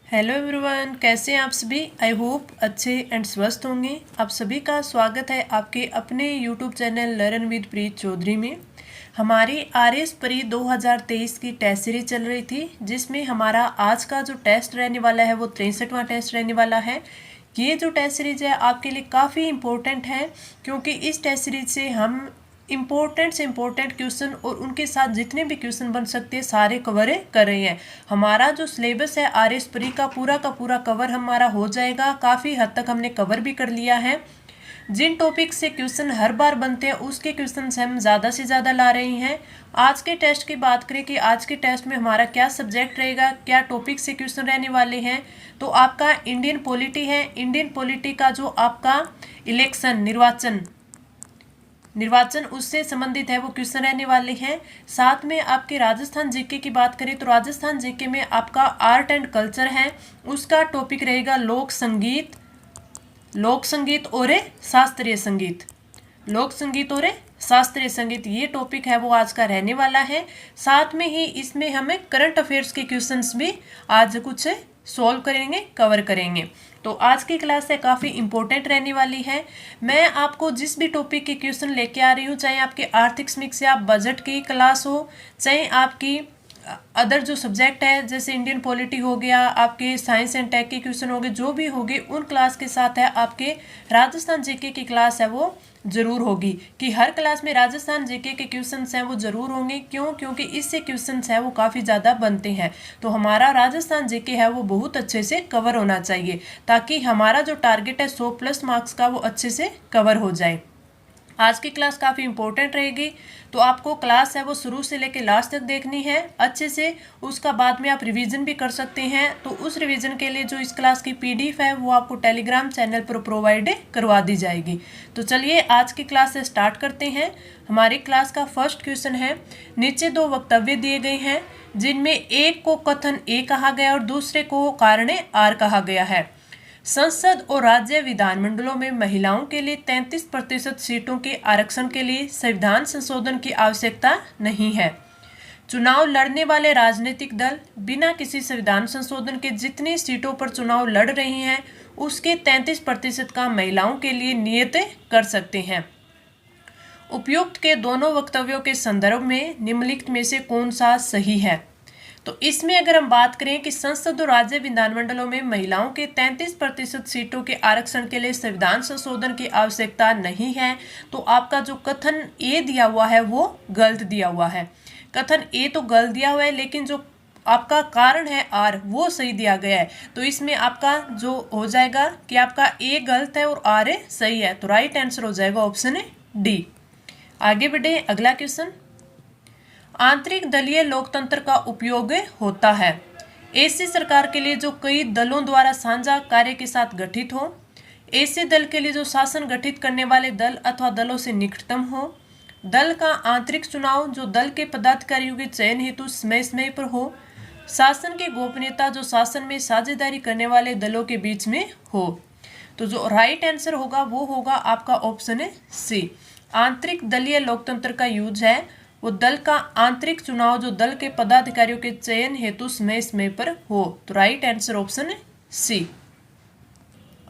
Hello everyone, कैसे हैं आप सभी। आई होप अच्छे एंड स्वस्थ होंगे। आप सभी का स्वागत है आपके अपने यूट्यूब चैनल लर्न विद प्रीत चौधरी में। हमारी आरएस परी 2023 की टेस्ट सीरीज चल रही थी, जिसमें हमारा आज का जो टेस्ट रहने वाला है वो 63वां टेस्ट रहने वाला है। ये जो टेस्ट सीरीज है आपके लिए काफ़ी इम्पोर्टेंट है, क्योंकि इस टेस्ट सीरीज से हम इम्पोर्टेंट से इम्पोर्टेंट क्वेश्चन और उनके साथ जितने भी क्वेश्चन बन सकते हैं सारे कवर कर रहे हैं। हमारा जो सिलेबस है आरएस प्री का पूरा कवर हमारा हो जाएगा। काफ़ी हद तक हमने कवर भी कर लिया है। जिन टॉपिक से क्वेश्चन हर बार बनते हैं उसके क्वेश्चन हम ज़्यादा से ज़्यादा ला रहे हैं। आज के टेस्ट की बात करें कि आज के टेस्ट में हमारा क्या सब्जेक्ट रहेगा, क्या टॉपिक से क्वेश्चन रहने वाले हैं, तो आपका इंडियन पॉलिटी है। इंडियन पॉलिटी का जो आपका इलेक्शन निर्वाचन उससे संबंधित है वो क्वेश्चन रहने वाले हैं। साथ में आपके राजस्थान जीके की बात करें तो राजस्थान जीके में आपका आर्ट एंड कल्चर है, उसका टॉपिक रहेगा लोक संगीत और शास्त्रीय संगीत। लोक संगीत और शास्त्रीय संगीत ये टॉपिक है वो आज का रहने वाला है। साथ में ही इसमें हमें करंट अफेयर्स के क्वेश्चंस भी आज कुछ सॉल्व करेंगे, कवर करेंगे। तो आज की क्लास है काफ़ी इंपॉर्टेंट रहने वाली है। मैं आपको जिस भी टॉपिक के क्वेश्चन लेके आ रही हूँ, चाहे आपके आर्थिक मिक्स या बजट की क्लास हो, चाहे आपकी अदर जो सब्जेक्ट है जैसे इंडियन पॉलिटी हो गया, आपके साइंस एंड टेक के क्वेश्चन हो गए, जो भी होगी उन क्लास के साथ है आपके राजस्थान जीके की क्लास है वो जरूर होगी। कि हर क्लास में राजस्थान जीके के क्वेश्चंस हैं वो जरूर होंगे। क्यों? क्योंकि इससे क्वेश्चंस है वो काफ़ी ज़्यादा बनते हैं। तो हमारा राजस्थान जीके है वो बहुत अच्छे से कवर होना चाहिए, ताकि हमारा जो टारगेट है 100+ मार्क्स का वो अच्छे से कवर हो जाए। आज की क्लास काफ़ी इंपॉर्टेंट रहेगी, तो आपको क्लास है वो शुरू से लेकर लास्ट तक देखनी है अच्छे से। उसका बाद में आप रिवीजन भी कर सकते हैं। तो उस रिवीजन के लिए जो इस क्लास की पीडीएफ है वो आपको टेलीग्राम चैनल पर प्रोवाइड करवा दी जाएगी। तो चलिए आज की क्लास से स्टार्ट करते हैं। हमारी क्लास का फर्स्ट क्वेश्चन है, नीचे दो वक्तव्य दिए गए हैं जिनमें एक को कथन ए कहा गया और दूसरे को कारण आर कहा गया है। संसद और राज्य विधानमंडलों में महिलाओं के लिए 33% सीटों के आरक्षण के लिए संविधान संशोधन की आवश्यकता नहीं है। चुनाव लड़ने वाले राजनीतिक दल बिना किसी संविधान संशोधन के जितनी सीटों पर चुनाव लड़ रही हैं उसके 33% का महिलाओं के लिए नियत कर सकते हैं। उपयुक्त के दोनों वक्तव्यों के संदर्भ में निम्नलिखित में से कौन सा सही है। तो इसमें अगर हम बात करें कि संसद और राज्य विधानमंडलों में महिलाओं के 33% सीटों के आरक्षण के लिए संविधान संशोधन की आवश्यकता नहीं है, तो आपका जो कथन ए दिया हुआ है वो गलत दिया हुआ है। कथन ए तो गलत दिया हुआ है, लेकिन जो आपका कारण है आर वो सही दिया गया है। तो इसमें आपका जो हो जाएगा कि आपका ए गलत है और आर सही है, तो राइट आंसर हो जाएगा ऑप्शन डी। आगे बढ़े, अगला क्वेश्चन। आंतरिक दलीय लोकतंत्र का उपयोग होता है ऐसी सरकार के लिए जो कई दलों द्वारा साझा कार्य के साथ गठित हो, ऐसे दल के लिए जो शासन गठित करने वाले दल अथवा दलों से निकटतम हो, दल का आंतरिक चुनाव जो दल के पदाधिकारियों के चयन हेतु समय समय पर हो, शासन की गोपनीयता जो शासन में साझेदारी करने वाले दलों के बीच में हो। तो जो राइट आंसर होगा वो होगा आपका ऑप्शन सी। आंतरिक दलीय लोकतंत्र का यूज है वो दल का आंतरिक चुनाव जो दल के पदाधिकारियों के चयन हेतु समय समय पर हो। तो राइट आंसर ऑप्शन सी।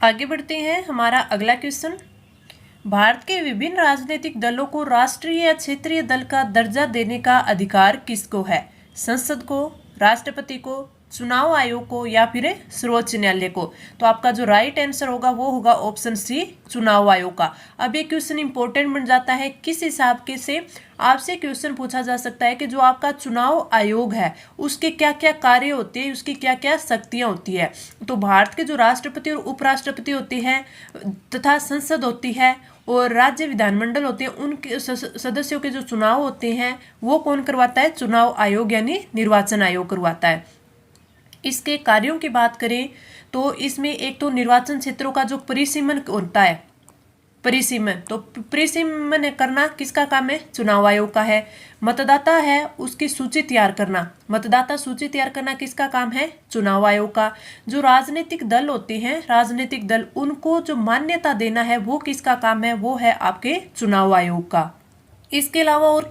आगे बढ़ते हैं, हमारा अगला क्वेश्चन। भारत के विभिन्न राजनीतिक दलों को राष्ट्रीय या क्षेत्रीय दल का दर्जा देने का अधिकार किसको है? संसद को, राष्ट्रपति को, चुनाव आयोग को या फिर सर्वोच्च न्यायालय को। तो आपका जो राइट आंसर होगा वो होगा ऑप्शन सी, चुनाव आयोग का। अब ये क्वेश्चन इंपॉर्टेंट बन जाता है, किस हिसाब के से आपसे क्वेश्चन पूछा जा सकता है कि जो आपका चुनाव आयोग है उसके क्या क्या कार्य होते हैं, उसकी क्या क्या शक्तियां होती है। तो भारत के जो राष्ट्रपति और उपराष्ट्रपति होते हैं तथा संसद होती है और राज्य विधानमंडल होते हैं, उनके सदस्यों के जो चुनाव होते हैं वो कौन करवाता है? चुनाव आयोग यानी निर्वाचन आयोग करवाता है। इसके कार्यों की बात करें तो इसमें एक तो निर्वाचन क्षेत्रों का जो परिसीमन होता है, परिसीमन, तो परिसीमन करना किसका काम है? चुनाव आयोग का है। मतदाता है उसकी सूची तैयार करना, मतदाता सूची तैयार करना किसका काम है? चुनाव आयोग का। जो राजनीतिक दल होते हैं, राजनीतिक दल, उनको जो मान्यता देना है वो किसका काम है? वो है आपके चुनाव आयोग का। इसके अलावा और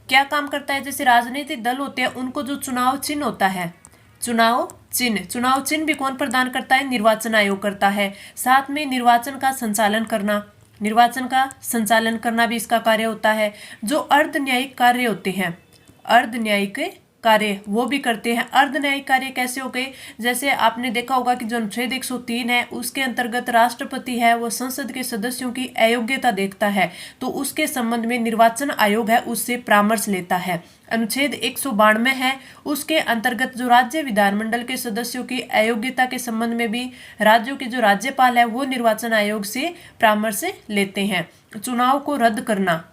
क्या काम करता है? जैसे राजनीतिक दल होते हैं उनको जो चुनाव चिन्ह होता है, चुनाव चिन्ह, चुनाव चिन्ह भी कौन प्रदान करता है? निर्वाचन आयोग करता है। साथ में निर्वाचन का संचालन करना, निर्वाचन का संचालन करना भी इसका कार्य होता है। जो अर्ध न्यायिक कार्य होते हैं, अर्ध न्यायिक कार्य वो भी करते हैं। अर्ध न्यायिक कार्य कैसे हो गए? जैसे आपने देखा होगा कि जो अनुच्छेद 103 है उसके अंतर्गत राष्ट्रपति है वो संसद के सदस्यों की अयोग्यता देखता है, तो उसके संबंध में निर्वाचन आयोग है उससे परामर्श लेता है। अनुच्छेद 192 है उसके अंतर्गत जो राज्य विधानमंडल के सदस्यों की अयोग्यता के संबंध में भी राज्यों के जो राज्यपाल है वो निर्वाचन आयोग से परामर्श लेते हैं। चुनाव को रद्द करना,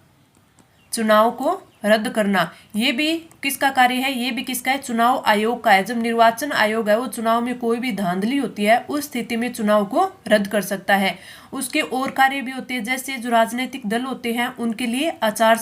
चुनाव को रद्द करना ये भी किसका कार्य है? ये भी किसका है? चुनाव आयोग का है। जब निर्वाचन आयोग है वो चुनाव में कोई भी धांधली होती है उस स्थिति में चुनाव को रद्द कर सकता है। उसके और कार्य भी होते हैं, जैसे जो राजनीतिक दल होते हैं उनके लिए आचार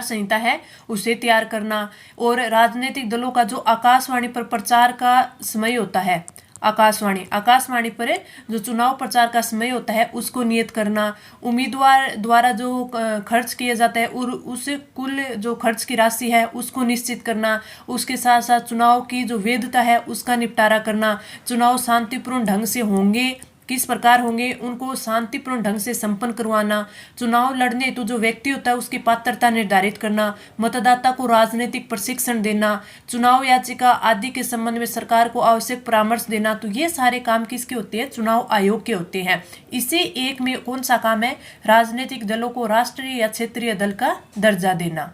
संहिता है उसे तैयार करना, और राजनीतिक दलों का जो आकाशवाणी पर प्रचार का समय होता है, आकाशवाणी पर जो चुनाव प्रचार का समय होता है उसको नियत करना, उम्मीदवार द्वारा जो खर्च किया जाता है और उस कुल जो खर्च की राशि है उसको निश्चित करना, उसके साथ साथ चुनाव की जो वैधता है उसका निपटारा करना, चुनाव शांतिपूर्ण ढंग से होंगे, किस प्रकार होंगे उनको शांतिपूर्ण ढंग से संपन्न करवाना, चुनाव लड़ने तो जो व्यक्ति होता है उसकी पात्रता निर्धारित करना, मतदाता को राजनीतिक प्रशिक्षण देना, चुनाव याचिका आदि के संबंध में सरकार को आवश्यक परामर्श देना, तो ये सारे काम किसके होते हैं? चुनाव आयोग के होते हैं। इसी एक में कौन सा काम है? राजनीतिक दलों को राष्ट्रीय या क्षेत्रीय दल का दर्जा देना।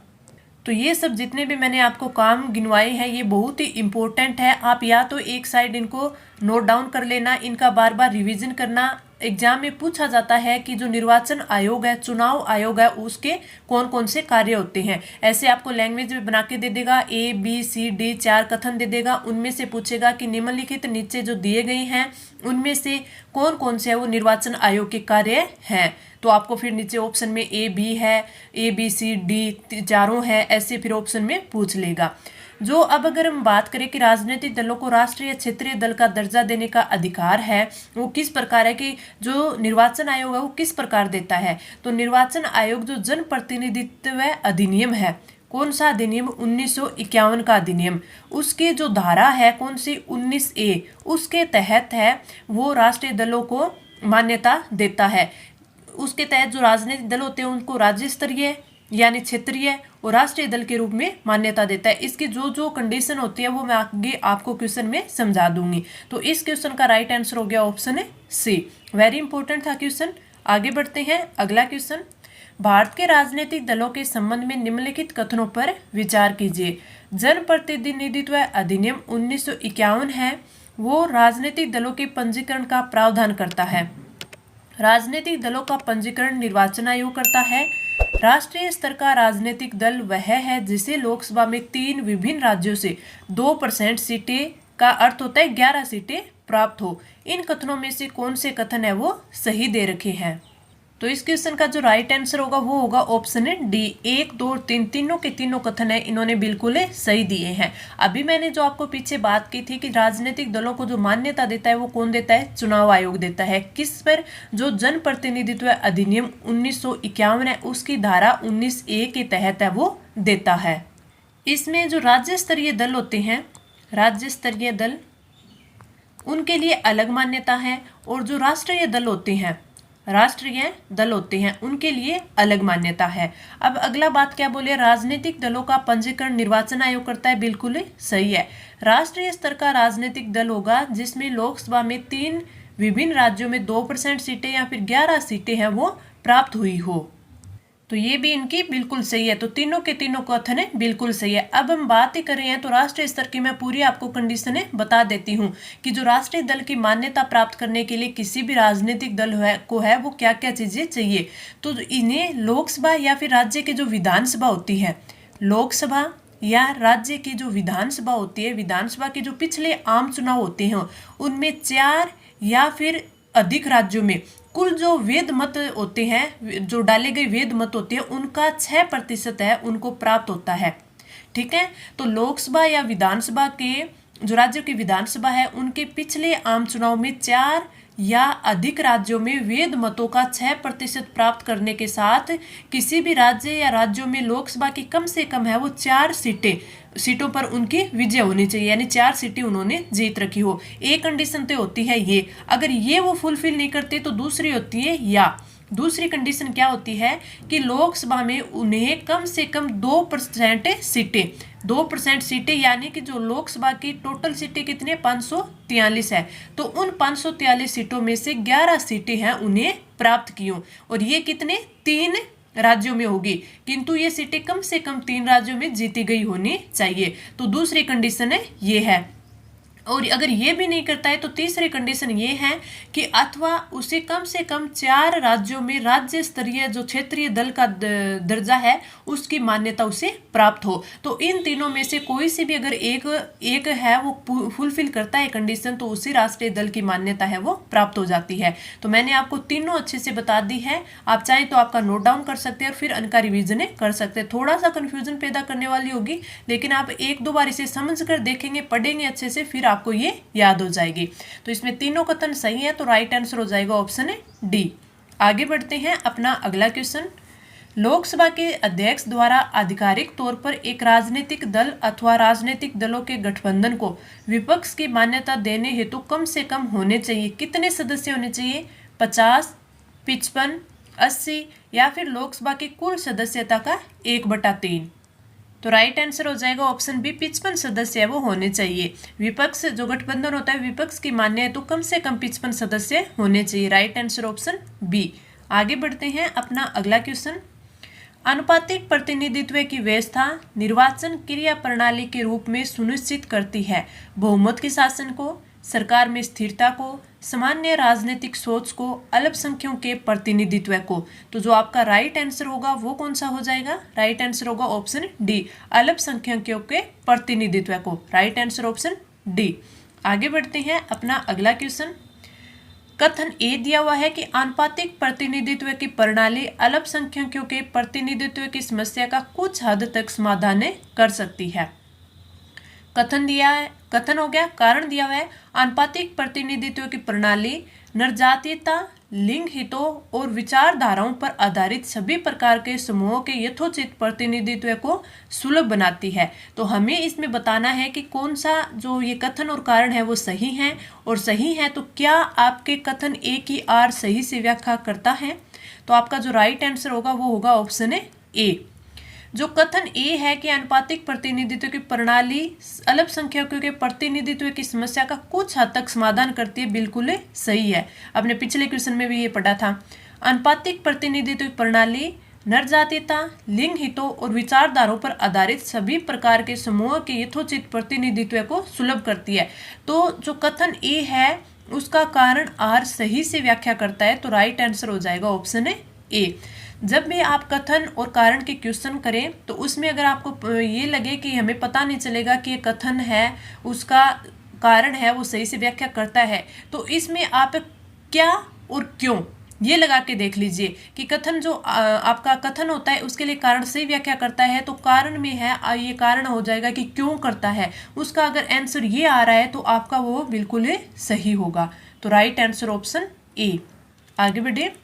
तो ये सब जितने भी मैंने आपको काम गिनवाए हैं ये बहुत ही इम्पोर्टेंट है। आप या तो एक साइड इनको नोट डाउन कर लेना, इनका बार बार रिवीजन करना। एग्जाम में पूछा जाता है कि जो निर्वाचन आयोग है, चुनाव आयोग है, उसके कौन कौन से कार्य होते हैं। ऐसे आपको लैंग्वेज में बना के दे देगा, ABCD 4 कथन दे देगा, उनमें से पूछेगा कि निम्नलिखित नीचे जो दिए गए हैं उनमें से कौन कौन से है वो निर्वाचन आयोग के कार्य हैं। तो आपको फिर नीचे ऑप्शन में AB है, ABCD चारों है, ऐसे फिर ऑप्शन में पूछ लेगा। जो अब अगर हम बात करें कि राजनीतिक दलों को राष्ट्रीय क्षेत्रीय दल का दर्जा देने का अधिकार है वो किस प्रकार है, कि जो निर्वाचन आयोग है वो किस प्रकार देता है, तो निर्वाचन आयोग जो जन प्रतिनिधित्व अधिनियम है, कौन सा अधिनियम? 1951 का अधिनियम, उसकी जो धारा है कौन सी? 19A, उसके तहत है वो राष्ट्रीय दलों को मान्यता देता है। उसके तहत जो राजनीतिक दल होते हैं उनको राज्य स्तरीय यानी क्षेत्रीय और राष्ट्रीय दल के रूप में मान्यता देता है। इसकी जो जो कंडीशन होती है वो मैं आगे आपको क्वेश्चन में समझा दूंगी। तो इस क्वेश्चन का राइट आंसर हो गया ऑप्शन C। वेरी इंपॉर्टेंट था क्वेश्चन। आगे बढ़ते हैं, अगला क्वेश्चन। भारत के राजनीतिक दलों के संबंध में निम्नलिखित कथनों पर विचार कीजिए। जन प्रतिनिधित्व अधिनियम 1951 है वो राजनीतिक दलों के पंजीकरण का प्रावधान करता है। राजनीतिक दलों का पंजीकरण निर्वाचन आयोग करता है। राष्ट्रीय स्तर का राजनीतिक दल वह है जिसे लोकसभा में 3 विभिन्न राज्यों से 2% सीटें का अर्थ होता है 11 सीटें प्राप्त हो। इन कथनों में से कौन से कथन है वो सही दे रखे हैं? तो इस क्वेश्चन का जो राइट आंसर होगा वो होगा ऑप्शन D। 1, 2 और 3 तीनों के तीनों कथन है इन्होंने बिल्कुल सही दिए हैं। अभी मैंने जो आपको पीछे बात की थी कि राजनीतिक दलों को जो मान्यता देता है वो कौन देता है? चुनाव आयोग देता है। किस पर? जो जन प्रतिनिधित्व अधिनियम 1951 है उसकी धारा 19A के तहत है वो देता है। इसमें जो राज्य स्तरीय दल होते हैं, राज्य स्तरीय दल, उनके लिए अलग मान्यता है, और जो राष्ट्रीय दल होते हैं, राष्ट्रीय दल होते हैं उनके लिए अलग मान्यता है। अब अगला बात क्या बोले? राजनीतिक दलों का पंजीकरण निर्वाचन आयोग करता है। बिल्कुल सही है। राष्ट्रीय स्तर का राजनीतिक दल होगा जिसमें लोकसभा में 3 विभिन्न राज्यों में 2% सीटें या फिर 11 सीटें हैं वो प्राप्त हुई हो। तो ये भी इनकी बिल्कुल सही है। तो तीनों के तीनों कथन है बिल्कुल सही है। अब हम बात ही कर रहे हैं तो राष्ट्रीय स्तर की मैं पूरी आपको कंडीशनें बता देती हूँ कि जो राष्ट्रीय दल की मान्यता प्राप्त करने के लिए किसी भी राजनीतिक दल को है वो क्या क्या चीजें चाहिए। तो इन्हें लोकसभा या फिर राज्य की जो विधानसभा होती है, लोकसभा या राज्य की जो विधानसभा होती है, विधानसभा के जो पिछले आम चुनाव होते हैं उनमें 4 या फिर अधिक राज्यों में कुल जो वैध मत होते हैं, जो डाले गए वैध मत होते हैं उनका 6% है उनको प्राप्त होता है। ठीक है। तो लोकसभा या विधानसभा के जो राज्यों की विधानसभा है उनके पिछले आम चुनाव में 4 या अधिक राज्यों में वैध मतों का 6% प्राप्त करने के साथ किसी भी राज्य या राज्यों में लोकसभा की कम से कम है वो 4 सीटों पर उनकी विजय होनी चाहिए, यानी 4 सीटें उन्होंने जीत रखी हो। एक कंडीशन तो होती है ये, अगर ये वो फुलफिल नहीं करते तो दूसरी होती है या दूसरी कंडीशन क्या होती है कि लोकसभा में उन्हें कम से कम 2% सीटें 2% सीटें, यानी कि जो लोकसभा की टोटल सीटें कितनी है 543 है, तो उन 543 सीटों में से 11 सीटें हैं उन्हें प्राप्त की हो, और ये कितने 3 राज्यों में होगी, किंतु ये सीटें कम से कम 3 राज्यों में जीती गई होनी चाहिए। तो दूसरी कंडीशन है ये है। और अगर ये भी नहीं करता है तो तीसरी कंडीशन ये है कि अथवा उसे कम से कम 4 राज्यों में राज्य स्तरीय जो क्षेत्रीय दल का दर्जा है उसकी मान्यता उसे प्राप्त हो। तो इन तीनों में से कोई सी भी अगर एक है वो फुलफिल करता है कंडीशन, तो उसी राष्ट्रीय दल की मान्यता है वो प्राप्त हो जाती है। तो मैंने आपको तीनों अच्छे से बता दी है, आप चाहे तो आपका नोट डाउन कर सकते हैं और फिर अनका रिविजन कर सकते हैं। थोड़ा सा कंफ्यूजन पैदा करने वाली होगी, लेकिन आप 1-2 बार इसे समझ कर देखेंगे, पढ़ेंगे अच्छे से, फिर आपको ये याद हो जाएगी। तो इसमें तीनों कथन सही है, तो राइट आंसर हो जाएगा ऑप्शन डी। आगे बढ़ते हैं अपना अगला क्वेश्चन। लोकसभा के अध्यक्ष द्वारा आधिकारिक तौर पर एक राजनीतिक दल अथवा राजनीतिक दलों के गठबंधन को विपक्ष की मान्यता देने हेतु कम से कम होने चाहिए कितने सदस्य होने चाहिए? 50, 55, 80 या फिर लोकसभा की कुल सदस्यता का 1/3। तो राइट आंसर हो जाएगा ऑप्शन बी, 55 सदस्य है वो होने चाहिए। विपक्ष जो गठबंधन होता है विपक्ष की मान्य है तो कम से कम 55 सदस्य होने चाहिए। Right answer option B. आगे बढ़ते हैं अपना अगला क्वेश्चन। आनुपातिक प्रतिनिधित्व की व्यवस्था निर्वाचन क्रिया प्रणाली के रूप में सुनिश्चित करती है बहुमत के शासन को, सरकार में स्थिरता को, सामान्य राजनीतिक सोच को, अल्पसंख्यकों के प्रतिनिधित्व को। तो जो आपका राइट आंसर होगा वो कौन सा हो जाएगा? राइट आंसर होगा ऑप्शन डी, अल्पसंख्यकों के प्रतिनिधित्व को। Right answer option D. आगे बढ़ते हैं अपना अगला क्वेश्चन। कथन ए दिया हुआ है कि आनुपातिक प्रतिनिधित्व की प्रणाली अल्पसंख्यकों के प्रतिनिधित्व की समस्या का कुछ हद तक समाधान कर सकती है। कथन दिया है, कथन हो गया। कारण दिया हुआ है आनुपातिक प्रतिनिधित्व की प्रणाली नरजातीयता, लिंग हितों और विचारधाराओं पर आधारित सभी प्रकार के समूहों के यथोचित प्रतिनिधित्व को सुलभ बनाती है। तो हमें इसमें बताना है कि कौन सा जो ये कथन और कारण है वो सही है, और सही है तो क्या आपके कथन ए की आर सही से व्याख्या करता है? तो आपका जो राइट आंसर होगा वो होगा ऑप्शन ए। जो कथन ए है कि आनुपातिक प्रतिनिधित्व की प्रणाली अल्पसंख्यकों के प्रतिनिधित्व की समस्या का कुछ हद तक समाधान करती है, बिल्कुल सही है। आपने पिछले क्वेश्चन में भी ये पढ़ा था। आनुपातिक प्रतिनिधित्व की प्रणाली नरजातीयता, लिंग हितों और विचारधाराओं पर आधारित सभी प्रकार के समूहों के यथोचित प्रतिनिधित्व को सुलभ करती है। तो जो कथन ए है उसका कारण आर सही से व्याख्या करता है, तो राइट आंसर हो जाएगा ऑप्शन ए। जब भी आप कथन और कारण के क्वेश्चन करें तो उसमें अगर आपको ये लगे कि हमें पता नहीं चलेगा कि ये कथन है उसका कारण है वो सही से व्याख्या करता है, तो इसमें आप क्या और क्यों ये लगा के देख लीजिए कि कथन जो आपका कथन होता है उसके लिए कारण सही व्याख्या करता है, तो कारण में है ये कारण हो जाएगा कि क्यों करता है, उसका अगर आंसर ये आ रहा है तो आपका वो बिल्कुल सही होगा। तो राइट आंसर ऑप्शन ए। आगे बढ़े।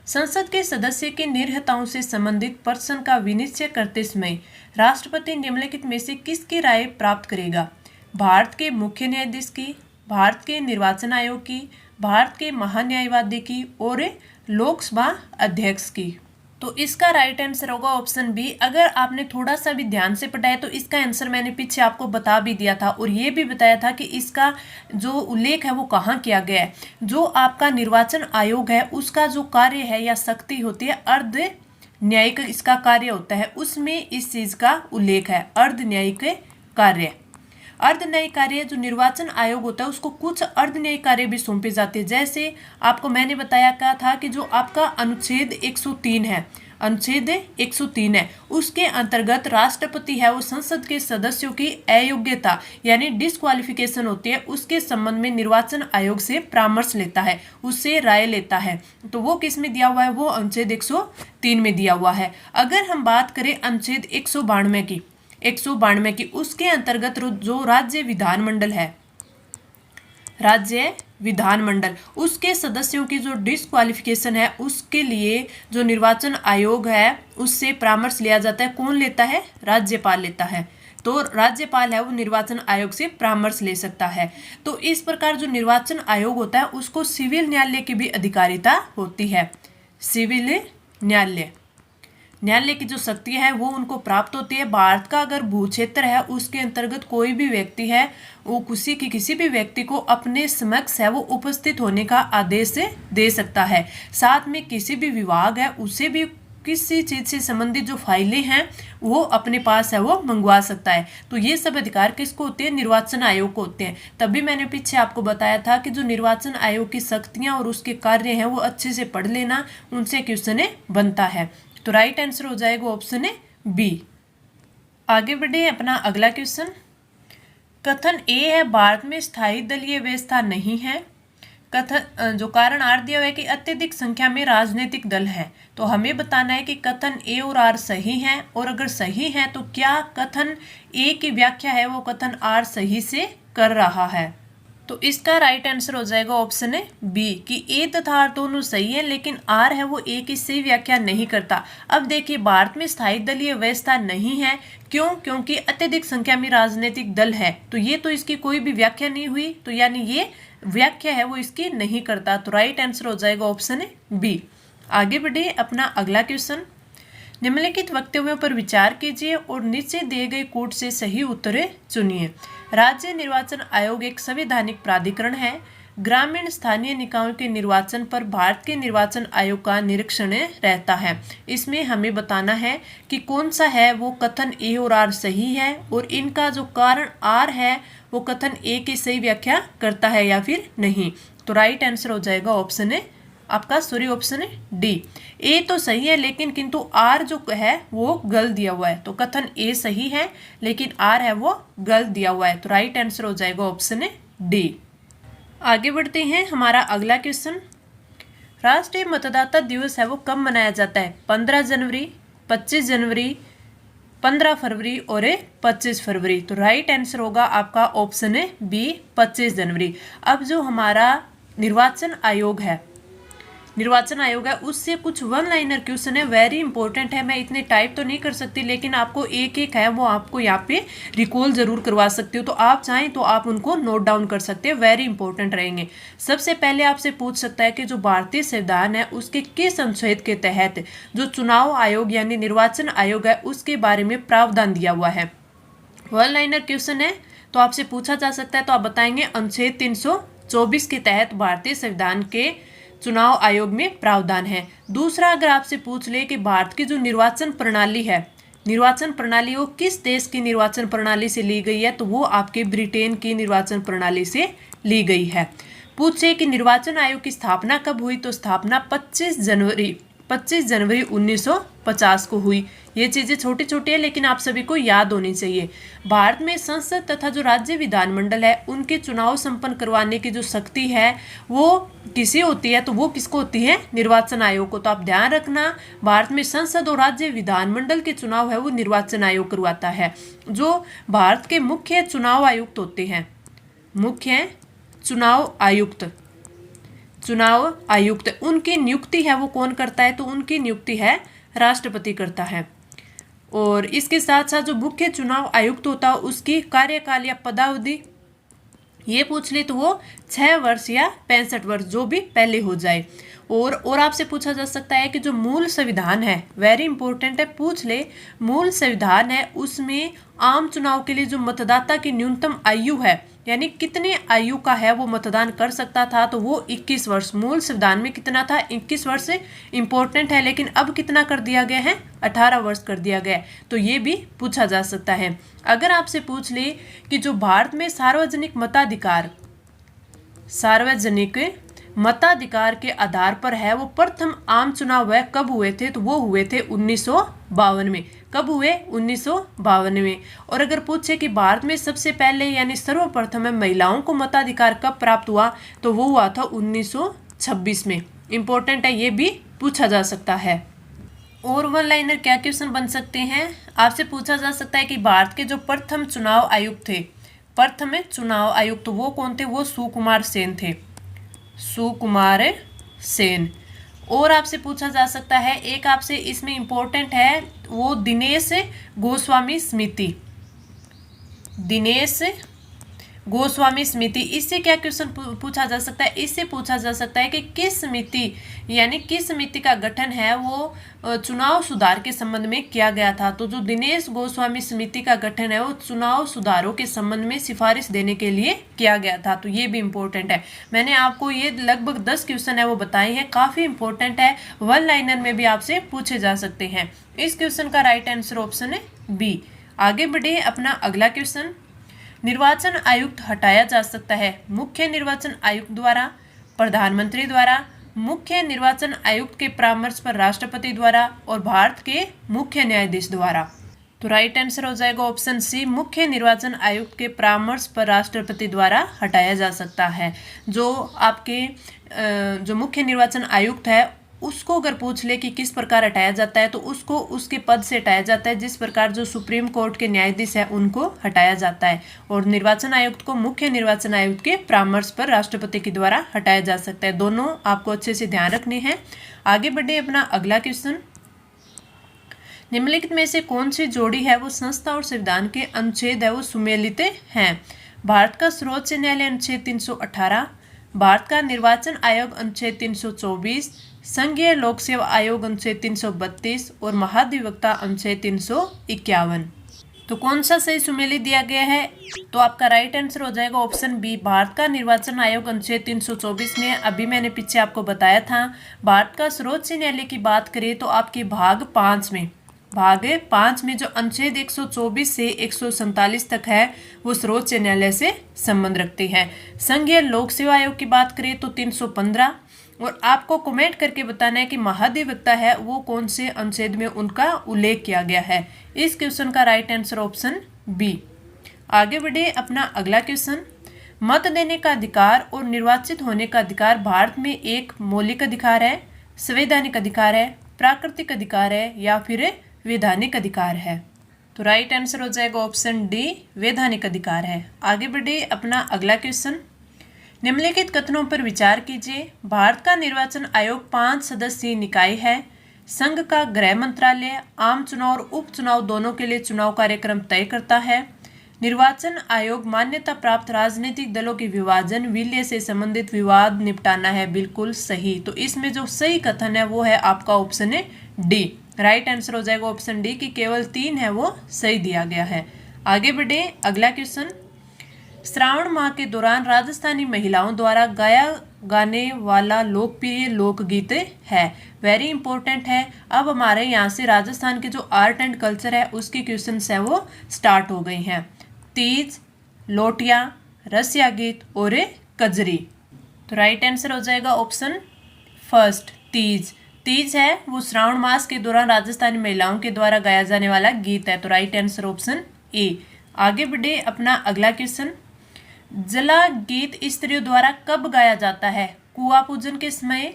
संसद के सदस्य की निर्णयों से संबंधित प्रश्न का विनिश्चय करते समय राष्ट्रपति निम्नलिखित में से किसकी राय प्राप्त करेगा? भारत के मुख्य न्यायाधीश की, भारत के निर्वाचन आयोग की, भारत के महान्यायवादी की और लोकसभा अध्यक्ष की। तो इसका राइट आंसर होगा ऑप्शन बी। अगर आपने थोड़ा सा भी ध्यान से पढ़ा है तो इसका आंसर मैंने पीछे आपको बता भी दिया था, और ये भी बताया था कि इसका जो उल्लेख है वो कहाँ किया गया है। जो आपका निर्वाचन आयोग है उसका जो कार्य है या शक्ति होती है अर्ध न्यायिक इसका कार्य होता है, उसमें इस चीज़ का उल्लेख है, अर्ध न्यायिक कार्य। अर्ध न्यायिक कार्य जो निर्वाचन आयोग होता है उसको कुछ अर्ध न्यायिक कार्य भी सौंपे जाते हैं। जैसे आपको मैंने बताया क्या था कि जो आपका अनुच्छेद 103 है, अनुच्छेद 103 है, उसके अंतर्गत राष्ट्रपति है वो संसद के सदस्यों की अयोग्यता यानी डिस्क्वालिफिकेशन होती है उसके संबंध में निर्वाचन आयोग से परामर्श लेता है, उससे राय लेता है। तो वो किस में दिया हुआ है? वो अनुच्छेद 103 में दिया हुआ है। अगर हम बात करें अनुच्छेद 192 की, उसके अंतर्गत जो राज्य विधानमंडल है, राज्य विधानमंडल। उसके सदस्यों की जो डिस्क्वालिफिकेशन है उसके लिए जो निर्वाचन आयोग है उससे परामर्श लिया जाता है। कौन लेता है? राज्यपाल लेता है। तो राज्यपाल है वो निर्वाचन आयोग से परामर्श ले सकता है। तो इस प्रकार जो निर्वाचन आयोग होता है उसको सिविल न्यायालय की भी अधिकारिता होती है। सिविल न्यायालय की जो शक्तियां है वो उनको प्राप्त होती है। भारत का अगर भू क्षेत्र है उसके अंतर्गत कोई भी व्यक्ति है वो किसी भी व्यक्ति को अपने समक्ष है वो उपस्थित होने का आदेश दे सकता है। साथ में किसी भी विभाग है उसे भी किसी चीज से संबंधित जो फाइलें हैं वो अपने पास है वो मंगवा सकता है। तो ये सब अधिकार किसको होते हैं? निर्वाचन आयोग को होते हैं। तभी मैंने पीछे आपको बताया था कि जो निर्वाचन आयोग की शक्तियां और उसके कार्य हैं वो अच्छे से पढ़ लेना, उनसे क्वेश्चन बनता है। तो राइट आंसर हो जाएगा ऑप्शन बी। आगे बढ़े अपना अगला क्वेश्चन। कथन ए है भारत में स्थायी दलीय व्यवस्था नहीं है। कथन जो कारण आर दिया हुआ है कि अत्यधिक संख्या में राजनीतिक दल है। तो हमें बताना है कि कथन ए और आर सही है, और अगर सही है तो क्या कथन ए की व्याख्या है वो कथन आर सही से कर रहा है। तो इसका राइट आंसर हो जाएगा ऑप्शन बी कि ए तथा आर दोनों सही है, लेकिन आर है वो ए की सही व्याख्या नहीं करता। अब देखिए भारत में स्थायी दलीय व्यवस्था नहीं है, क्यों? क्योंकि अत्यधिक संख्या में राजनीतिक दल है। तो ये तो इसकी कोई भी व्याख्या नहीं हुई, तो यानी ये व्याख्या है वो इसकी नहीं करता। तो राइट आंसर हो जाएगा ऑप्शन बी। आगे बढ़े अपना अगला क्वेश्चन। निम्नलिखित वक्तव्यों पर विचार कीजिए और नीचे दिए गए कोड से सही उत्तर चुनिए। राज्य निर्वाचन आयोग एक संवैधानिक प्राधिकरण है। ग्रामीण स्थानीय निकायों के निर्वाचन पर भारत के निर्वाचन आयोग का निरीक्षण रहता है। इसमें हमें बताना है कि कौन सा है वो कथन ए और आर सही है, और इनका जो कारण आर है वो कथन ए की सही व्याख्या करता है या फिर नहीं। तो राइट आंसर हो जाएगा ऑप्शन ऑप्शन डी। ए तो सही है लेकिन किंतु आर जो है वो गलत दिया हुआ है। तो कथन ए सही है लेकिन आर है वो गलत दिया हुआ है। तो राइट आंसर हो जाएगा ऑप्शन डी। आगे बढ़ते हैं हमारा अगला क्वेश्चन। राष्ट्रीय मतदाता दिवस है वो कब मनाया जाता है? 15 जनवरी, 25 जनवरी, 15 फरवरी और 25 फरवरी। तो राइट आंसर होगा आपका ऑप्शन बी 25 जनवरी। अब जो हमारा निर्वाचन आयोग है उससे कुछ वन लाइनर क्वेश्चन है, वेरी इंपॉर्टेंट है। मैं इतने टाइप तो नहीं कर सकती, लेकिन आपको एक एक है वो आपको यहाँ पे रिकॉल जरूर करवा सकती हो। तो आप चाहें तो आप उनको नोट डाउन कर सकते हैं, वेरी इंपॉर्टेंट रहेंगे। सबसे पहले आपसे पूछ सकता है कि जो भारतीय संविधान है उसके किस अनुच्छेद के तहत जो चुनाव आयोग यानी निर्वाचन आयोग है उसके बारे में प्रावधान दिया हुआ है। वन लाइनर क्वेश्चन है तो आपसे पूछा जा सकता है, तो आप बताएंगे अनुच्छेद 324 के तहत भारतीय संविधान के चुनाव आयोग में प्रावधान है। दूसरा, अगर आपसे पूछ ले कि भारत की जो निर्वाचन प्रणाली है, निर्वाचन प्रणाली वो किस देश की निर्वाचन प्रणाली से ली गई है, तो वो आपके ब्रिटेन की निर्वाचन प्रणाली से ली गई है। पूछे कि निर्वाचन आयोग की स्थापना कब हुई, तो स्थापना 25 जनवरी 1950 को हुई। ये चीजें छोटी छोटी है लेकिन आप सभी को याद होनी चाहिए। भारत में संसद तथा जो राज्य विधानमंडल है उनके चुनाव संपन्न करवाने की जो शक्ति है वो किसी होती है, तो वो किसको होती है? निर्वाचन आयोग को। तो आप ध्यान रखना, भारत में संसद और राज्य विधानमंडल के चुनाव है वो निर्वाचन आयोग करवाता है। जो भारत के मुख्य चुनाव आयुक्त होते हैं, मुख्य चुनाव आयुक्त उनकी नियुक्ति है वो कौन करता है? तो उनकी नियुक्ति है राष्ट्रपति करता है। और इसके साथ साथ जो मुख्य चुनाव आयुक्त होता है उसकी कार्यकाल या पदावधि ये पूछ ले तो वो 6 वर्ष या 65 वर्ष जो भी पहले हो जाए। और आपसे पूछा जा सकता है कि जो मूल संविधान है, वेरी इंपॉर्टेंट है, पूछ ले मूल संविधान है उसमें आम चुनाव के लिए जो मतदाता की न्यूनतम आयु है यानी कितने आयु का है वो मतदान कर सकता था, तो वो 21 वर्ष। मूल संविधान में कितना था? 21 वर्ष इंपॉर्टेंट है, लेकिन अब कितना कर दिया गया है? 18 वर्ष कर दिया गया है। तो ये भी पूछा जा सकता है। अगर आपसे पूछ ले कि जो भारत में सार्वजनिक मताधिकार के आधार पर है वो प्रथम आम चुनाव वह कब हुए थे, तो वो हुए थे 1952 में। कब हुए? 1952 में। और अगर पूछे कि भारत में सबसे पहले यानी सर्वप्रथम महिलाओं को मताधिकार कब प्राप्त हुआ, तो वो हुआ था 1926 में। इंपॉर्टेंट है, ये भी पूछा जा सकता है। और वन लाइनर क्या क्वेश्चन बन सकते हैं? आपसे पूछा जा सकता है कि भारत के जो प्रथम चुनाव आयुक्त थे प्रथम चुनाव आयुक्त वो कौन थे? वो सुकुमार सेन थे, सुकुमार सेन। और आपसे पूछा जा सकता है, एक आपसे इसमें इंपॉर्टेंट है, वो दिनेश गोस्वामी समिति, दिनेश गोस्वामी समिति। इससे क्या क्वेश्चन पूछा जा सकता है? इससे पूछा जा सकता है कि किस समिति यानी किस समिति का गठन है वो चुनाव सुधार के संबंध में किया गया था। तो जो दिनेश गोस्वामी समिति का गठन है वो चुनाव सुधारों के संबंध में सिफारिश देने के लिए किया गया था। तो ये भी इम्पोर्टेंट है। मैंने आपको ये लगभग 10 क्वेश्चन है वो बताए हैं, काफी इंपॉर्टेंट है, वन लाइनर में भी आपसे पूछे जा सकते हैं। इस क्वेश्चन का राइट आंसर ऑप्शन है बी। आगे बढ़े अपना अगला क्वेश्चन। निर्वाचन आयुक्त हटाया जा सकता है मुख्य निर्वाचन आयुक्त द्वारा, प्रधानमंत्री द्वारा, मुख्य निर्वाचन आयुक्त के परामर्श पर राष्ट्रपति द्वारा और भारत के मुख्य न्यायाधीश द्वारा। तो राइट आंसर हो जाएगा ऑप्शन सी, मुख्य निर्वाचन आयुक्त के परामर्श पर राष्ट्रपति द्वारा हटाया जा सकता है। जो आपके जो मुख्य निर्वाचन आयुक्त है उसको अगर पूछ ले कि किस प्रकार हटाया जाता है तो उसको उसके पद से हटाया जाता है जिस प्रकार जो सुप्रीम कोर्ट के न्यायाधीश है उनको हटाया जाता है। और निर्वाचन आयुक्त को मुख्य निर्वाचन आयुक्त के परामर्श पर राष्ट्रपति के द्वारा हटाया जा सकता है। दोनों आपको अच्छे से ध्यान रखने हैं। आगे बढ़े अपना अगला क्वेश्चन। निम्नलिखित में से कौन सी जोड़ी है वो संस्था और संविधान के अनुच्छेद है वो सुमेलित हैं? भारत का सर्वोच्च न्यायालय अनुच्छेद 318, भारत का निर्वाचन आयोग अनुच्छेद 324, संघीय लोक सेवा आयोग अनुच्छेद 332 और महाधिवक्ता अनुच्छेद 351। तो कौन सा सही सुमेलित दिया गया है? तो आपका राइट आंसर हो जाएगा ऑप्शन बी, भारत का निर्वाचन आयोग अनुच्छेद 324 में। अभी मैंने पीछे आपको बताया था। भारत का सर्वोच्च न्यायालय की बात करें तो आपके भाग 5 में जो अनुच्छेद 124 से 147 तक है वो सर्वोच्च न्यायालय से संबंध रखते हैं। संघीय लोक सेवा आयोग की बात करें तो 315। और आपको कमेंट करके बताना है कि महाधिवक्ता है वो कौन से अनुच्छेद में उनका उल्लेख किया गया है। इस क्वेश्चन का राइट आंसर ऑप्शन बी। आगे बढ़े अपना अगला क्वेश्चन। मत देने का अधिकार और निर्वाचित होने का अधिकार भारत में एक मौलिक अधिकार है, संवैधानिक अधिकार है, प्राकृतिक अधिकार है या फिर वैधानिक अधिकार है? तो राइट आंसर हो जाएगा ऑप्शन डी, वैधानिक अधिकार है। आगे बढ़े अपना अगला क्वेश्चन। निम्नलिखित कथनों पर विचार कीजिए। भारत का निर्वाचन आयोग 5 सदस्यीय निकाय है। संघ का गृह मंत्रालय आम चुनाव और उपचुनाव दोनों के लिए चुनाव कार्यक्रम तय करता है। निर्वाचन आयोग मान्यता प्राप्त राजनीतिक दलों के विभाजन विलय से संबंधित विवाद निपटाना है। बिल्कुल सही। तो इसमें जो सही कथन है वो है आपका ऑप्शन है डी। राइट आंसर हो जाएगा ऑप्शन डी की केवल 3 है वो सही दिया गया है। आगे बढ़े अगला क्वेश्चन। श्रावण माह के दौरान राजस्थानी महिलाओं द्वारा गाया गाने वाला लोकप्रिय लोकगीत है। वेरी इंपॉर्टेंट है। अब हमारे यहाँ से राजस्थान के जो आर्ट एंड कल्चर है उसकी क्वेश्चंस है वो स्टार्ट हो गई हैं। तीज, लोटिया, रसिया गीत और कजरी। तो राइट आंसर हो जाएगा ऑप्शन फर्स्ट, तीज। तीज है वो श्रावण मास के दौरान राजस्थानी महिलाओं के द्वारा गाया जाने वाला गीत है। तो राइट आंसर ऑप्शन ए। आगे बढ़े अपना अगला क्वेश्चन। जला गीत स्त्रियों द्वारा कब गाया जाता है? कुआं पूजन के समय,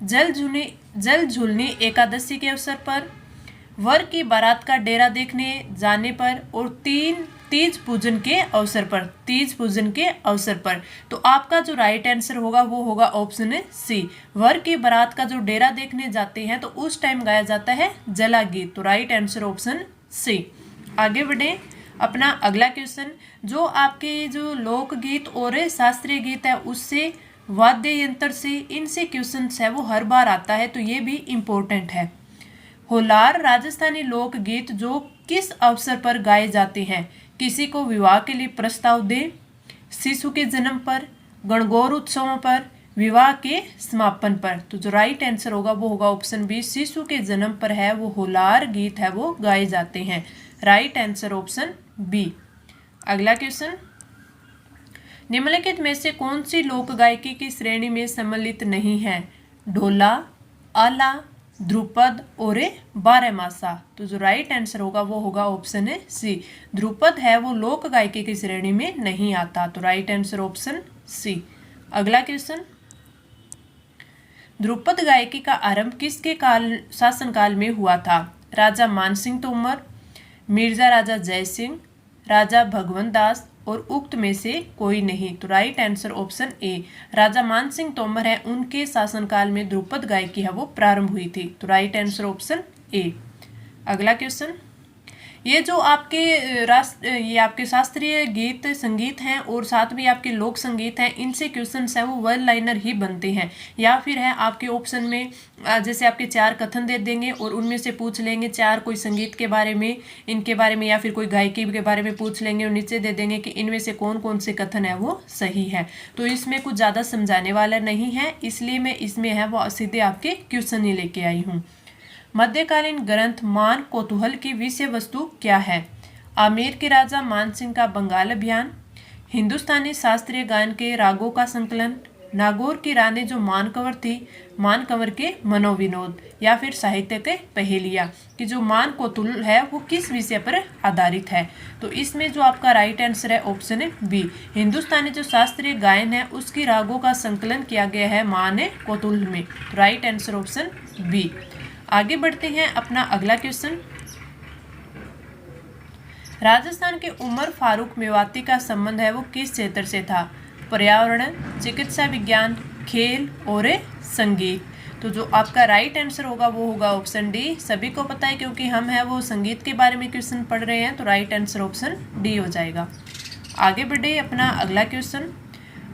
जल झूलने एकादशी के अवसर पर, वर की बारात का डेरा देखने जाने पर और तीज पूजन के अवसर पर। तीज पूजन के अवसर पर। तो आपका जो राइट आंसर होगा वो होगा ऑप्शन सी, वर की बारात का जो डेरा देखने जाते हैं तो उस टाइम गाया जाता है जला गीत। तो राइट आंसर ऑप्शन सी। आगे बढ़े अपना अगला क्वेश्चन। जो आपके जो लोकगीत और शास्त्रीय गीत है उससे, वाद्य यंत्र से, इनसे क्वेश्चन है वो हर बार आता है तो ये भी इम्पोर्टेंट है। होलार राजस्थानी लोकगीत जो किस अवसर पर गाए जाते हैं? किसी को विवाह के लिए प्रस्ताव दे, शिशु के जन्म पर, गणगौर उत्सवों पर, विवाह के समापन पर। तो जो राइट आंसर होगा वो होगा ऑप्शन बी, शिशु के जन्म पर है वो होलार गीत है वो गाए जाते हैं। Right answer option B. अगला क्वेश्चन। निम्नलिखित में से कौन सी लोक गायकी की श्रेणी में सम्मिलित नहीं है? ढोला, आला, ध्रुपद और बारहमासा। तो जो राइट आंसर होगा वो होगा ऑप्शन है सी, ध्रुपद है वो लोक गायकी की श्रेणी में नहीं आता। तो राइट आंसर ऑप्शन सी। अगला क्वेश्चन। ध्रुपद गायकी का आरंभ किसके शासनकाल में हुआ था? राजा मानसिंह तोमर, मिर्जा राजा जय सिंह, राजा भगवंत दास और उक्त में से कोई नहीं। तो राइट आंसर ऑप्शन ए। राजा मान सिंह तोमर है, उनके शासनकाल में ध्रुपद गायकी है वो प्रारंभ हुई थी। तो राइट आंसर ऑप्शन ए। अगला क्वेश्चन, ये जो आपके ये आपके शास्त्रीय गीत संगीत हैं और साथ में आपके लोक संगीत हैं, इनसे क्वेश्चंस है वो वन लाइनर ही बनते हैं, या फिर है आपके ऑप्शन में जैसे आपके 4 कथन दे देंगे और उनमें से पूछ लेंगे 4 कोई संगीत के बारे में, इनके बारे में, या फिर कोई गायकी के बारे में पूछ लेंगे और नीचे दे देंगे कि इनमें से कौन कौन से कथन है वो सही है। तो इसमें कुछ ज़्यादा समझाने वाला नहीं है, इसलिए मैं इसमें है वो सीधे आपके क्वेश्चन ही लेके आई हूँ। मध्यकालीन ग्रंथ मान कौतूहल की विषय वस्तु क्या है? आमेर के राजा मानसिंह का बंगाल अभियान, हिंदुस्तानी शास्त्रीय गायन के रागों का संकलन, नागौर की रानी जो मानकंवर थी, मानकंवर के मनोविनोद, या फिर साहित्य के पहेलियाँ कि जो मान कौतूहल है वो किस विषय पर आधारित है। तो इसमें जो आपका राइट आंसर है ऑप्शन है बी। हिंदुस्तानी जो शास्त्रीय गायन है उसकी रागों का संकलन किया गया है मान कौतूहल में। Right answer option B. आगे बढ़ते हैं अपना अगला क्वेश्चन। राजस्थान के उमर फारूक मेवाती का संबंध है वो किस क्षेत्र से था? पर्यावरण, चिकित्सा विज्ञान, खेल और संगीत। तो जो आपका राइट आंसर होगा वो होगा ऑप्शन डी। सभी को पता है क्योंकि हम है वो संगीत के बारे में क्वेश्चन पढ़ रहे हैं, तो राइट आंसर ऑप्शन डी हो जाएगा। आगे बढ़े अपना अगला क्वेश्चन।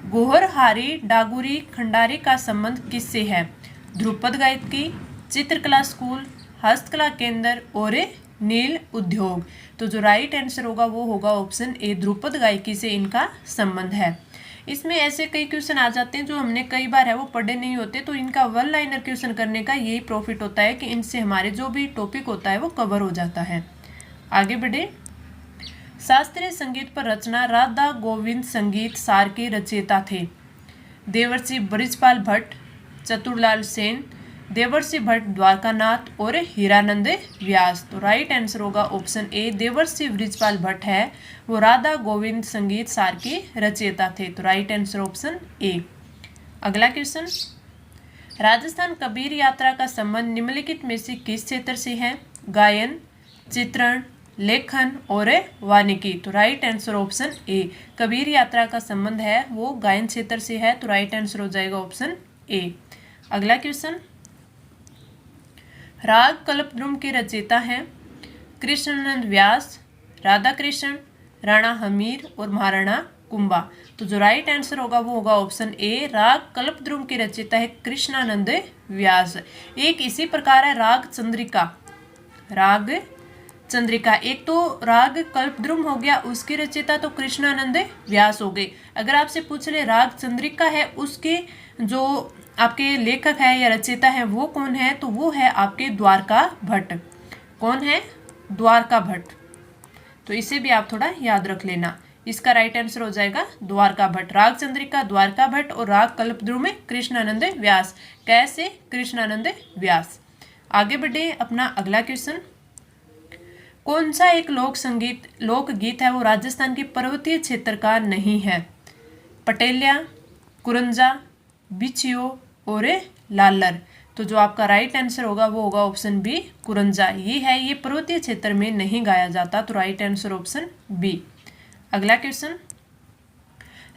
गोहरहारी डागुरी खंडारी का संबंध किससे है? ध्रुपद गायकी, चित्रकला स्कूल, हस्तकला केंद्र और नील उद्योग। तो जो राइट आंसर होगा वो होगा ऑप्शन ए। ध्रुपद गायकी से इनका संबंध है। इसमें ऐसे कई क्वेश्चन आ जाते हैं जो हमने कई बार है वो पढ़े नहीं होते, तो इनका वन लाइनर क्वेश्चन करने का यही प्रॉफिट होता है कि इनसे हमारे जो भी टॉपिक होता है वो कवर हो जाता है। आगे बढ़े। शास्त्रीय संगीत पर रचना राधा गोविंद संगीत सार के रचयिता थे? देवर्षि बृजपाल भट्ट, चतुरलाल सेन, देवर्षि भट्ट द्वारकानाथ और हीरानंद व्यास। तो राइट आंसर होगा ऑप्शन ए। देवर्षि बृजपाल भट्ट है वो राधा गोविंद संगीत सार के रचयिता थे। तो राइट आंसर ऑप्शन ए। अगला क्वेश्चन। राजस्थान कबीर यात्रा का संबंध निम्नलिखित में से किस क्षेत्र से है? गायन, चित्रण, लेखन और वानिकी। तो right answer option A. Kabir यात्रा का संबंध है वो गायन क्षेत्र से है। तो राइट आंसर हो जाएगा ऑप्शन ए। अगला क्वेश्चन। राग कल्पद्रुम के रचयिता हैं कृष्णानंद व्यास, राधा कृष्ण, राणा हमीर और महाराणा कुंभा। तो जो राइट आंसर होगा वो होगा ऑप्शन ए। राग कल्पद्रुम के रचयिता है कृष्णानंद व्यास। एक इसी प्रकार है राग चंद्रिका। राग चंद्रिका, एक तो राग कल्पद्रुम हो गया, उसके रचयिता तो कृष्णानंद व्यास हो गए। अगर आपसे पूछ ले राग चंद्रिका है उसके जो आपके लेखक है या रचयिता है वो कौन है, तो वो है आपके द्वारका भट्ट। कौन है? द्वारका भट्ट। तो इसे भी आप थोड़ा याद रख लेना। इसका राइट आंसर हो जाएगा द्वारका भट्ट। राग चंद्रिका द्वारका भट्ट और राग कल्पद्रुम में कृष्णानंद व्यास। कैसे? कृष्णानंद व्यास। आगे बढ़े अपना अगला क्वेश्चन। कौन सा एक लोकगीत है वो राजस्थान के पर्वतीय क्षेत्र का नहीं है? पटेलिया, कुरंजा, बिछियो और लालर। तो जो आपका राइट आंसर होगा वो होगा ऑप्शन बी। कुरंजा ये है, ये पर्वतीय क्षेत्र में नहीं गाया जाता। तो राइट आंसर ऑप्शन बी। अगला क्वेश्चन।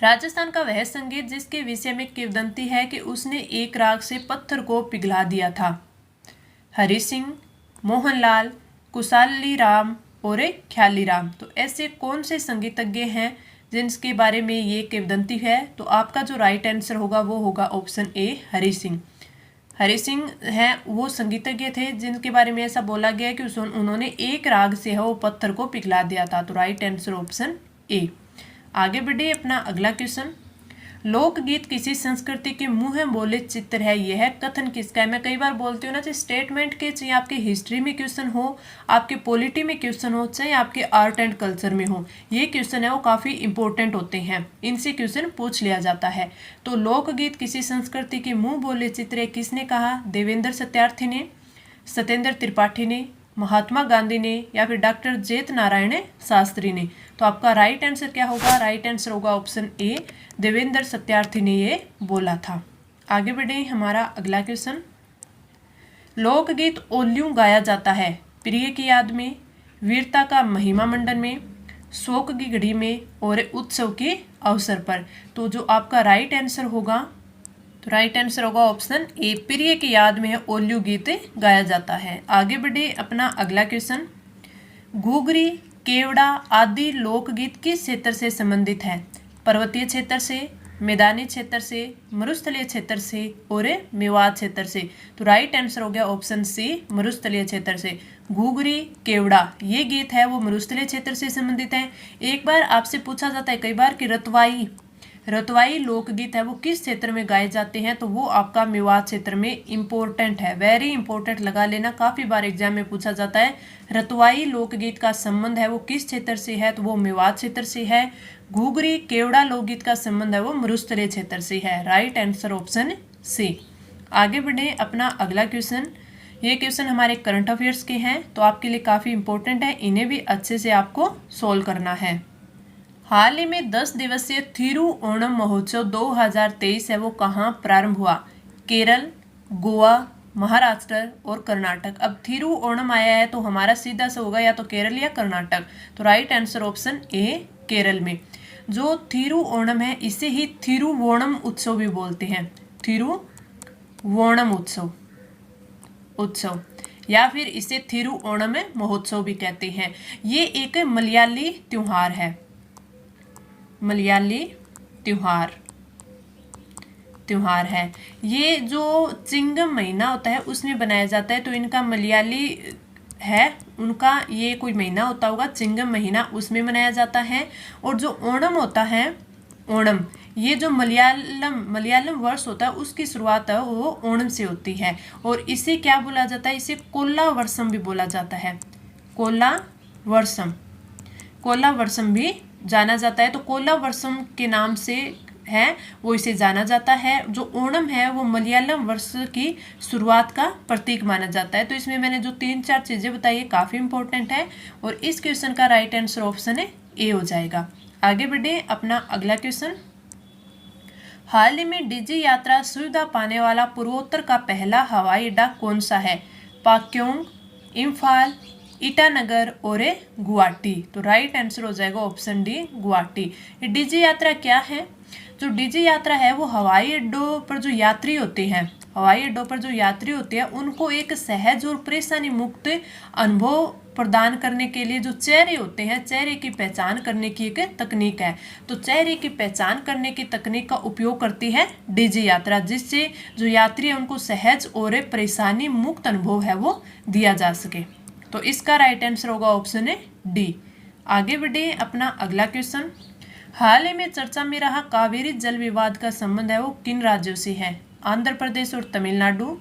राजस्थान का वह संगीत जिसके विषय में किंवदंती है कि उसने एक राग से पत्थर को पिघला दिया था? हरि सिंह, मोहनलाल, कुशाली राम और ख्याली राम। तो ऐसे कौन से संगीतज्ञ हैं जिनके बारे में ये किंवदंती है? तो आपका जो राइट आंसर होगा वो होगा ऑप्शन ए। हरि सिंह। हरि सिंह हैं वो संगीतज्ञ थे जिनके बारे में ऐसा बोला गया है कि उन्होंने एक राग से है वो पत्थर को पिघला दिया था। तो राइट आंसर ऑप्शन ए। आगे बढ़े अपना अगला क्वेश्चन। लोकगीत किसी संस्कृति के मुंह बोले चित्र है, यह है कथन किसका है? मैं कई बार बोलती हूँ ना, चाहे स्टेटमेंट के, चाहे आपके हिस्ट्री में क्वेश्चन हो, आपके पॉलिटी में क्वेश्चन हो, चाहे आपके आर्ट एंड कल्चर में हो, ये क्वेश्चन है वो काफ़ी इंपॉर्टेंट होते हैं, इनसे क्वेश्चन पूछ लिया जाता है। तो लोकगीत किसी संस्कृति के मुंह बोले चित्र है किसने कहा? देवेंद्र सत्यार्थी ने, सत्येंद्र त्रिपाठी ने, महात्मा गांधी ने, या फिर डॉक्टर जेत नारायण शास्त्री ने। तो आपका राइट आंसर क्या होगा? राइट आंसर होगा ऑप्शन ए। देवेंद्र सत्यार्थी ने ये बोला था। आगे बढ़े हमारा अगला क्वेश्चन। लोकगीत ओल्यूं गाया जाता है? प्रिय की याद में, वीरता का महिमा मंडन में, शोक की घड़ी में और उत्सव के अवसर पर। तो जो आपका राइट आंसर होगा, तो राइट आंसर होगा ऑप्शन ए, प्रिय की याद में ओल्यू गीत गाया जाता है। आगे बढ़े अपना अगला क्वेश्चन। घुघरी, केवड़ा आदि लोकगीत किस क्षेत्र से संबंधित है? पर्वतीय क्षेत्र से, मैदानी क्षेत्र से, मरुस्थलीय क्षेत्र से और मेवात क्षेत्र से। तो राइट आंसर हो गया ऑप्शन सी, मरुस्थलीय क्षेत्र से। घुघरी, केवड़ा ये गीत है वो मरुस्थलीय क्षेत्र से संबंधित है। एक बार आपसे पूछा जाता है कई बार कि रतवाई लोकगीत है वो किस क्षेत्र में गाए जाते हैं, तो वो आपका मेवात क्षेत्र में इम्पोर्टेंट है, वेरी इंपॉर्टेंट लगा लेना, काफी बार एग्जाम में पूछा जाता है। रतवाई लोकगीत का संबंध है वो किस क्षेत्र से है, तो वो मेवात क्षेत्र से है। घुघरी, केवड़ा लोकगीत का संबंध है वो मरुस्थलीय क्षेत्र से है। Right answer option C. आगे बढ़े अपना अगला क्वेश्चन। ये क्वेश्चन हमारे करंट अफेयर्स के हैं, तो आपके लिए काफी इंपॉर्टेंट है, इन्हें भी अच्छे से आपको सोल्व करना है। हाल ही में 10 दिवसीय थिरुओणम महोत्सव 2023 है वो कहाँ प्रारंभ हुआ? केरल, गोवा, महाराष्ट्र और कर्नाटक। अब थिरुओणम आया है तो हमारा सीधा से होगा या तो केरल या कर्नाटक। तो right answer option A, Kerala में। जो थिरुओणम है इसे ही थिरुवोणम उत्सव भी बोलते हैं, थिरुवोणम उत्सव या फिर इसे थिरुओणम महोत्सव भी कहते हैं। ये एक मलयाली त्योहार है, मलयाली त्योहार है। ये जो चिंगम महीना होता है उसमें बनाया जाता है, तो इनका मलयाली है, उनका ये कोई महीना होता होगा चिंगम महीना, उसमें मनाया जाता है। और जो ओणम होता है, ओणम ये जो मलयालम वर्ष होता है उसकी शुरुआत है वो ओणम से होती है। और इसे क्या बोला जाता है? इसे कोला वर्षम भी बोला जाता है, कोला वर्षम भी जाना जाता है। तो कोला वर्षम के नाम से है वो इसे जाना जाता है। जो ओणम है वो मलयालम वर्ष की शुरुआत का प्रतीक माना जाता है। तो इसमें मैंने जो 3-4 चीजें बताई है काफी इंपॉर्टेंट है, और इस क्वेश्चन का राइट आंसर ऑप्शन है ए हो जाएगा। आगे बढ़े अपना अगला क्वेश्चन। हाल ही में डीजी यात्रा सुविधा पाने वाला पूर्वोत्तर का पहला हवाई अड्डा कौन सा है? पाक्योंग, इम्फाल, ईटानगर और गुवाहाटी। तो राइट आंसर हो जाएगा ऑप्शन डी, गुवाहाटी। डीजी यात्रा क्या है? जो डीजी यात्रा है वो हवाई अड्डों पर जो यात्री होते हैं, उनको एक सहज और परेशानी मुक्त अनुभव प्रदान करने के लिए जो चेहरे होते हैं, चेहरे की पहचान करने की एक तकनीक है। तो चेहरे की पहचान करने की तकनीक का उपयोग करती है डीजी यात्रा, जिससे जो यात्री है उनको सहज और परेशानी मुक्त अनुभव है वो दिया जा सके। तो इसका राइट आंसर होगा ऑप्शन है डी। आगे बढ़े अपना अगला क्वेश्चन। हाल ही में चर्चा में रहा कावेरी जल विवाद का संबंध है वो किन राज्यों से है? आंध्र प्रदेश और तमिलनाडु,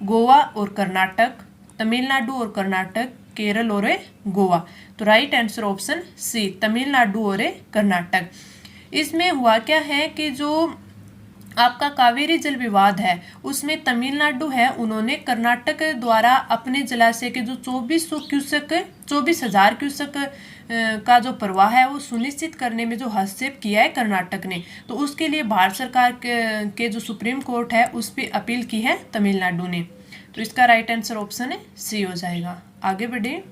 गोवा और कर्नाटक, तमिलनाडु और कर्नाटक, केरल और गोवा। तो right answer option C, Tamil Nadu और कर्नाटक। इसमें हुआ क्या है कि जो आपका कावेरी जल विवाद है उसमें तमिलनाडु है, उन्होंने कर्नाटक द्वारा अपने जलाशय के जो 24,000 क्यूसेक का जो प्रवाह है वो सुनिश्चित करने में जो हस्तक्षेप किया है कर्नाटक ने, तो उसके लिए भारत सरकार के जो सुप्रीम कोर्ट है उस पर अपील की है तमिलनाडु ने। तो इसका राइट आंसर ऑप्शन है सी हो जाएगा। आगे बढ़े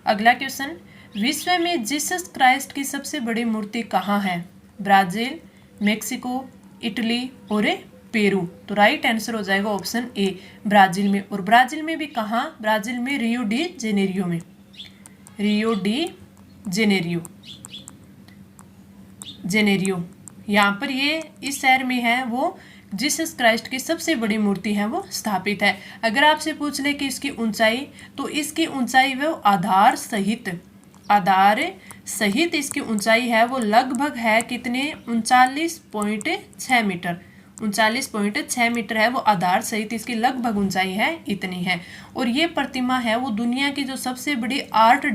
अगला क्वेश्चन। विश्व में जीसस क्राइस्ट की सबसे बड़ी मूर्ति कहाँ है? ब्राजील, मेक्सिको, इटली और पेरू। तो राइट आंसर हो जाएगा ऑप्शन ए, ब्राजील में। और ब्राजील में भी कहाँ? ब्राजील में रियो डी जेनेरियो यहाँ पर ये इस शहर में है वो जीसस क्राइस्ट की सबसे बड़ी मूर्ति है वो स्थापित है। अगर आपसे पूछ ले कि इसकी ऊंचाई, तो इसकी ऊंचाई वो आधार सहित इसकी ऊंचाई है वो लगभग है कितने? 39.6 मीटर। 39.6 मीटर है वो आधार सहित इसकी लगभग ऊंचाई है, इतनी है। और ये प्रतिमा है वो दुनिया की जो सबसे बड़ी आर्ट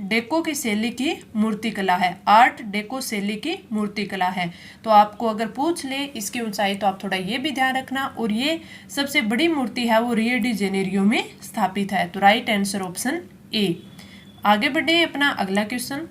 डेको की शैली की मूर्तिकला है, आर्ट डेको शैली की मूर्तिकला है। तो आपको अगर पूछ ले इसकी ऊंचाई तो आप थोड़ा ये भी ध्यान रखना। और ये सबसे बड़ी मूर्ति है वो रियो डी जेनेरियो में स्थापित है। तो राइट आंसर ऑप्शन ए। आगे बढ़े अपना अगला क्वेश्चन।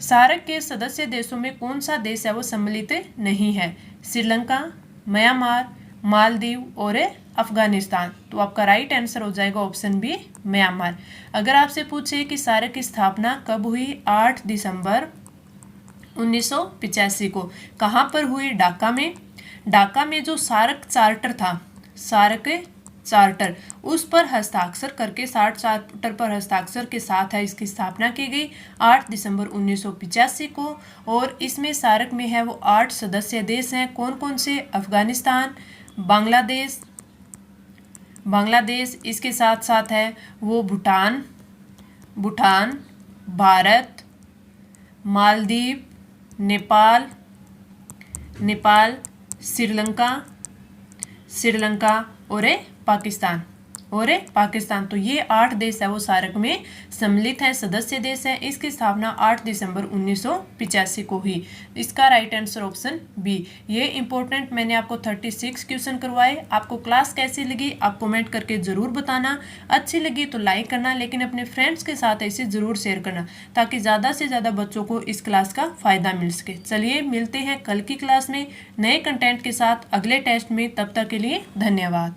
सार्क के सदस्य देशों में कौन सा देश है वो सम्मिलित नहीं है? श्रीलंका, म्यांमार, मालदीव और अफगानिस्तान। तो आपका राइट आंसर हो जाएगा ऑप्शन बी म्यांमार। अगर आपसे पूछे कि सार्क की स्थापना कब हुई, 8 दिसंबर 1985 को। कहाँ पर हुई? ढाका में। ढाका में जो सार्क चार्टर था, सार्क चार्टर, उस पर हस्ताक्षर करके, सार्क चार्टर पर हस्ताक्षर के साथ है इसकी स्थापना की गई 8 दिसंबर 1985 को। और इसमें सार्क में है वो 8 सदस्य देश हैं। कौन कौन से? अफगानिस्तान, बांग्लादेश, इसके साथ साथ है वो भूटान, भारत, मालदीव, नेपाल, श्रीलंका और पाकिस्तान। तो ये 8 देश है वो सार्क में सम्मिलित हैं, सदस्य देश हैं। इसकी स्थापना 8 दिसंबर 1985 को हुई। इसका राइट आंसर ऑप्शन बी। ये इंपॉर्टेंट मैंने आपको 36 क्वेश्चन करवाए। आपको क्लास कैसी लगी आप कमेंट करके ज़रूर बताना। अच्छी लगी तो लाइक करना, लेकिन अपने फ्रेंड्स के साथ ऐसे ज़रूर शेयर करना ताकि ज़्यादा से ज़्यादा बच्चों को इस क्लास का फ़ायदा मिल सके। चलिए मिलते हैं कल की क्लास में नए कंटेंट के साथ अगले टेस्ट में। तब तक के लिए धन्यवाद।